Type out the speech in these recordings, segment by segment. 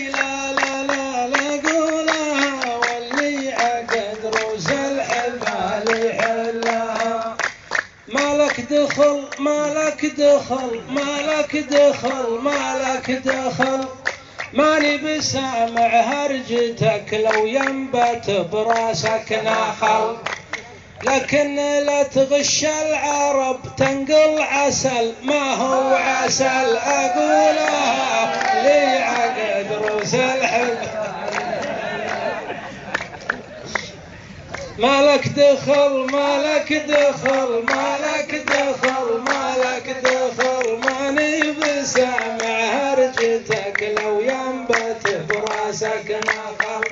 لا لا لا لا قولها واللي عقد روس الحبال يحلها. مالك دخل مالك دخل مالك دخل مالك دخل ماني بسامع هرجتك لو ينبت براسك نخل. لكن لا تغش العرب تنقل عسل ما هو عسل أقولها لي عقد روس الحب. مالك دخل مالك دخل مالك دخل مالك دخل ماني بسامع هرجتك لو ينبت براسك نخل.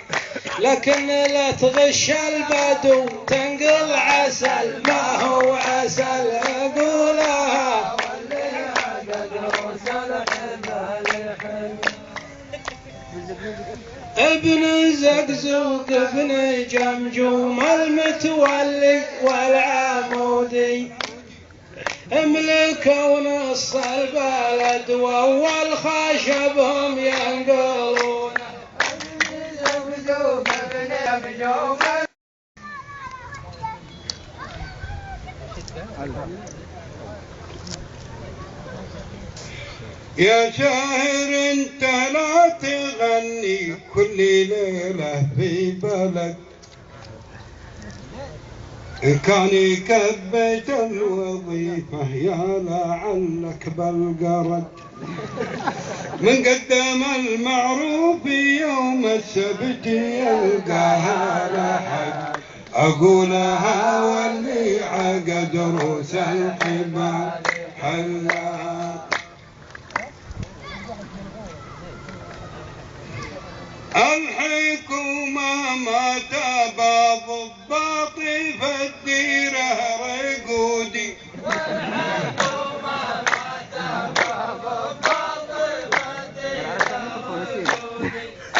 لكن لا تغش البدو تنقل عسل ما هو عسل أقولها واللي عقد روس الحبال يحل. ابن زقزوق ابن جمجوم المتولي والعمودي ملكوا نص البلد واول خشبهم ينقلون. يا شاعر انت لا تغني كل ليلة في بلد كان يكبت الوظيفة يا لعلك بالقرد. من قدم المعروف يوم السبت يلقاها لحد أقولها واللي عقد روس الحبال حلها. الحكومة ما تبى ضباط فالديره رقودي.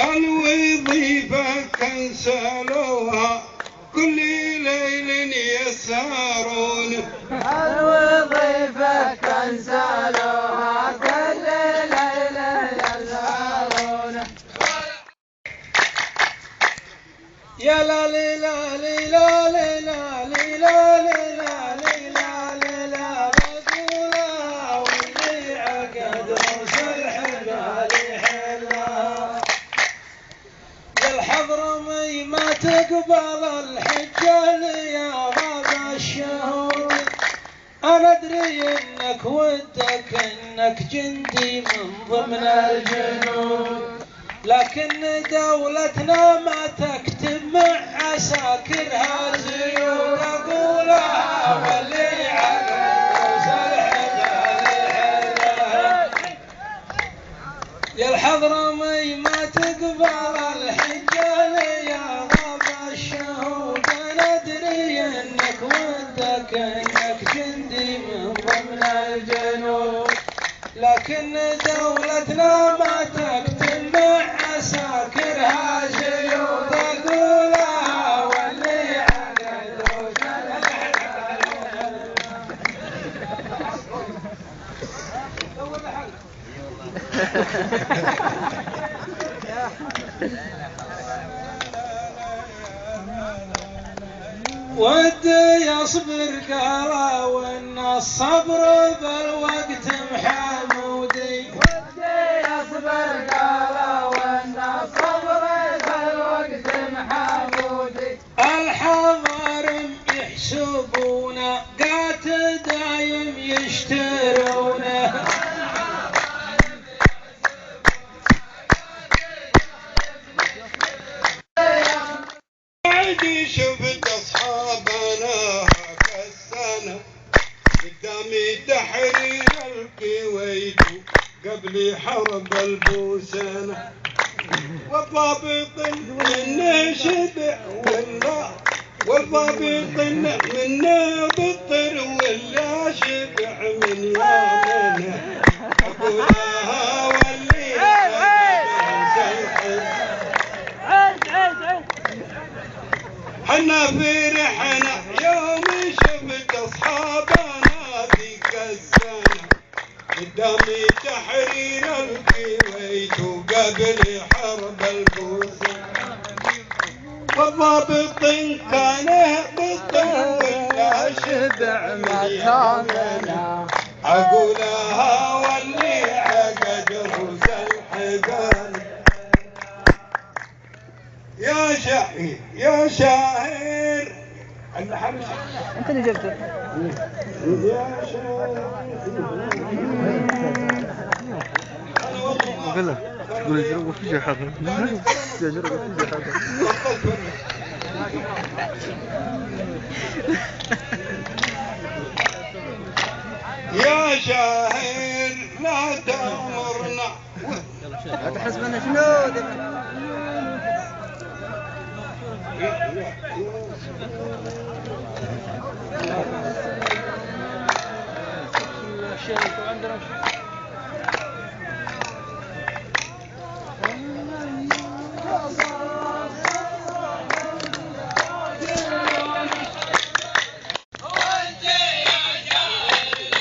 الوظيفة كنسلوها كل ليل يسهرون. الوظيفة كنسلوها كل ليل يسهرون. يا لا لي لا لي لا لي لا لي لا لي لا لي لا لي لا بقولها واللي عقد روس الحبال يحلها. يا الحضرمي ما تقبل الحجة يا غاب الشهور. أنا أدري إنك ودك إنك جندي من ضمن الجنود. لكن دولتنا ما تكتب مع عساكرها زيود. أقولها واللي عقد روس الحبال يحلها. يا الحضرمي ما تقبل الحجة يا غاب الشهود. أنا أدري إنك ودك إنك جندي من ضمن الجنود. لكن دولتنا ما تكتب مع عساكرها زيود. أقولها واللي عقد روس الحبال. ودي يصبر قال وان الصبر بالوقت محمودي. ودي يصبر قال وان الصبر بالوقت محمودي. الحضارم يحسبونه قات دايم يشترونه. شفت أصحابنا كالسنة قدامي تحرير الكويت قبل حرب البوسنة. والضابط منه شبع والضابط منه بطر ولا شبع من يومنا. أقولها واللي حنا فرحنا يوم شفت أصحابنا ذيك السنة قدامي تحرير الكويت قبل حرب البوسي والضابط كان بالطن ولا شبع مكاننا عقولها واللي عقد روس الحقان يا شاعر انت اللي جبته. يا شاعر قال له تقول يجرب في شيء حاضر يجرب في شيء حاضر يا شاعر لا تأمرنا لا تحسب انه شنو الشيخ عندنا